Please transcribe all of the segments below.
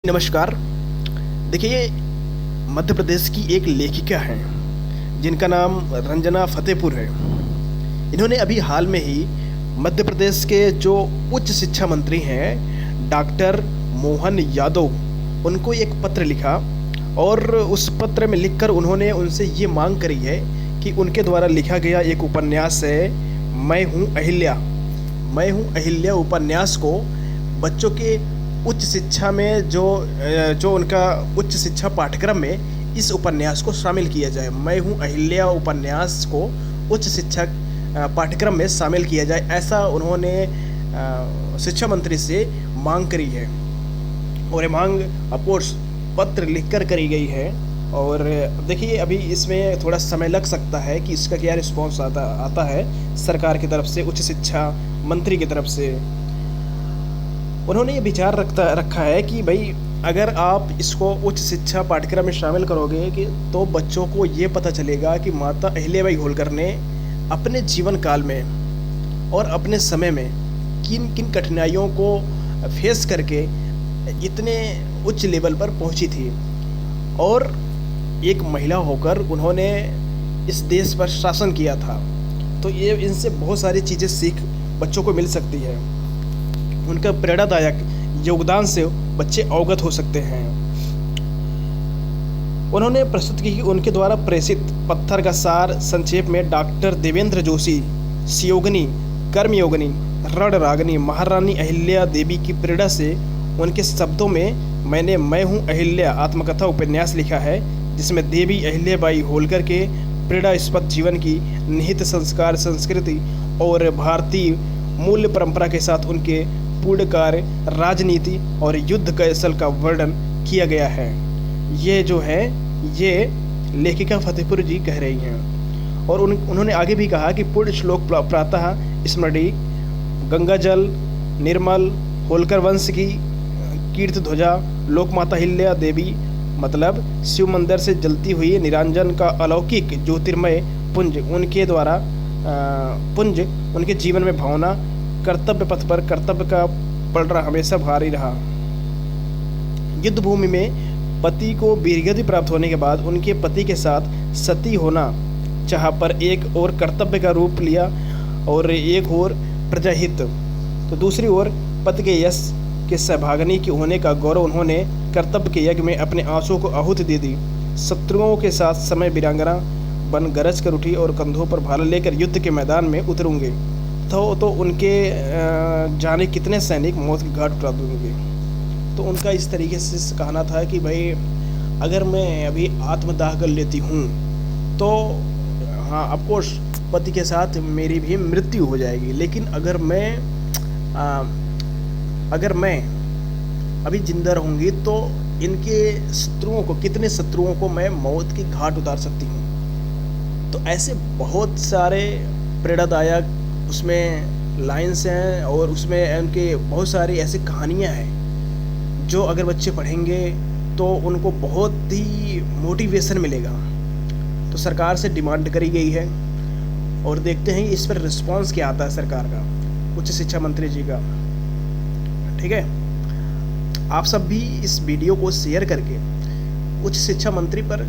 नमस्कार। देखिए, मध्य प्रदेश की एक लेखिका हैं जिनका नाम रंजना फतेहपुर है। इन्होंने अभी हाल में ही मध्य प्रदेश के जो उच्च शिक्षा मंत्री हैं डॉक्टर मोहन यादव उनको एक पत्र लिखा और उस पत्र में लिखकर उन्होंने उनसे ये मांग करी है कि उनके द्वारा लिखा गया एक उपन्यास है मैं हूँ अहिल्या उपन्यास को बच्चों के उच्च शिक्षा में जो उनका उच्च शिक्षा पाठ्यक्रम में इस उपन्यास को शामिल किया जाए। मैं हूँ अहिल्या उपन्यास को उच्च शिक्षा पाठ्यक्रम में शामिल किया जाए, ऐसा उन्होंने शिक्षा मंत्री से मांग करी है। और ये मांग अफकोर्स पत्र लिखकर करी गई है। और देखिए, अभी इसमें थोड़ा समय लग सकता है कि इसका क्या रिस्पॉन्स आता है सरकार की तरफ से, उच्च शिक्षा मंत्री की तरफ से। उन्होंने ये विचार रखा है कि भाई अगर आप इसको उच्च शिक्षा पाठ्यक्रम में शामिल करोगे कि तो बच्चों को ये पता चलेगा कि माता अहिल्याबाई होलकर ने अपने जीवन काल में और अपने समय में किन किन कठिनाइयों को फेस करके इतने उच्च लेवल पर पहुंची थी, और एक महिला होकर उन्होंने इस देश पर शासन किया था। तो ये इनसे बहुत सारी चीज़ें सीख बच्चों को मिल सकती है। उनका प्रेरणादायक योगदान से बच्चे अवगत हो सकते हैं। उन्होंने प्रस्तुत की कि उनके द्वारा प्रेषित पत्थर का सार संक्षेप में डॉक्टर देवेंद्र जोशी शियोगनी, कर्मयोगिनी, रणरागिनी महारानी अहिल्या देवी की प्रेरणा से उनके शब्दों में मैंने मैं हूँ अहिल्या आत्मकथा उपन्यास लिखा है, जिसमें देवी अहिल्याबाई होलकर के प्रेरणास्पद जीवन की निहित संस्कार, संस्कृति और भारतीय मूल्य परंपरा के साथ उनके पूर्ण कार्य, राजनीति और युद्ध कौशल का वर्णन किया गया है। ये जो है ये लेखिका फतेहपुर जी कह रही हैं। और उन्होंने आगे भी कहा कि पूर्ण श्लोक प्रातः स्मृति, गंगा जल, निर्मल, होलकर वंश की कीर्ति ध्वजा, लोकमाता अहिल्या देवी मतलब शिव मंदिर से जलती हुई निरंजन का अलौकिक ज्योतिर्मय पुंज उनके जीवन में भावना, कर्तव्य पथ पर कर्तव्य का पलड़ा हमेशा भारी रहा। युद्ध भूमि में पति को वीरगति प्राप्त होने के बाद उनके पति के साथ सती होना चाह, पर एक और कर्तव्य का रूप लिया और एक और प्रजाहित, तो दूसरी ओर पति के यश के सहभागिनी की होने का गौरव उन्होंने कर्तव्य के यज्ञ में अपने आंसुओं को आहुति दे दी। शत्रुओं के साथ समय वीरांगना बन गरज कर उठी और कंधों पर भाला लेकर युद्ध के मैदान में उतरूंगे। तो उनके जाने कितने सैनिक मौत के घाट उतार देंगे। तो उनका इस तरीके से कहना था कि भाई अगर मैं अभी आत्मदाह कर लेती हूँ तो हाँ ऑफकोर्स पति के साथ मेरी भी मृत्यु हो जाएगी, लेकिन अगर मैं अभी जिंदा रहूँगी तो इनके शत्रुओं को, कितने शत्रुओं को मैं मौत की घाट उतार सकती हूँ। तो ऐसे बहुत सारे प्रेरणादायक उसमें लाइन्स हैं और उसमें उनके बहुत सारी ऐसी कहानियाँ हैं जो अगर बच्चे पढ़ेंगे तो उनको बहुत ही मोटिवेशन मिलेगा। तो सरकार से डिमांड करी गई है और देखते हैं इस पर रिस्पांस क्या आता है सरकार का, उच्च शिक्षा मंत्री जी का। ठीक है, आप सब भी इस वीडियो को शेयर करके उच्च शिक्षा मंत्री पर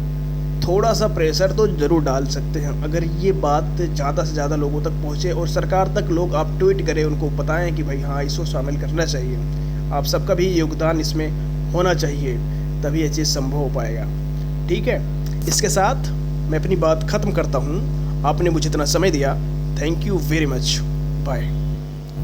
थोड़ा सा प्रेशर तो ज़रूर डाल सकते हैं। अगर ये बात ज़्यादा से ज़्यादा लोगों तक पहुँचे और सरकार तक लोग आप ट्वीट करें, उनको बताएं कि भाई हाँ इसको शामिल करना चाहिए। आप सबका भी योगदान इसमें होना चाहिए, तभी ये चीज़ संभव हो पाएगा। ठीक है, इसके साथ मैं अपनी बात ख़त्म करता हूँ। आपने मुझे इतना समय दिया, thank you very much, bye.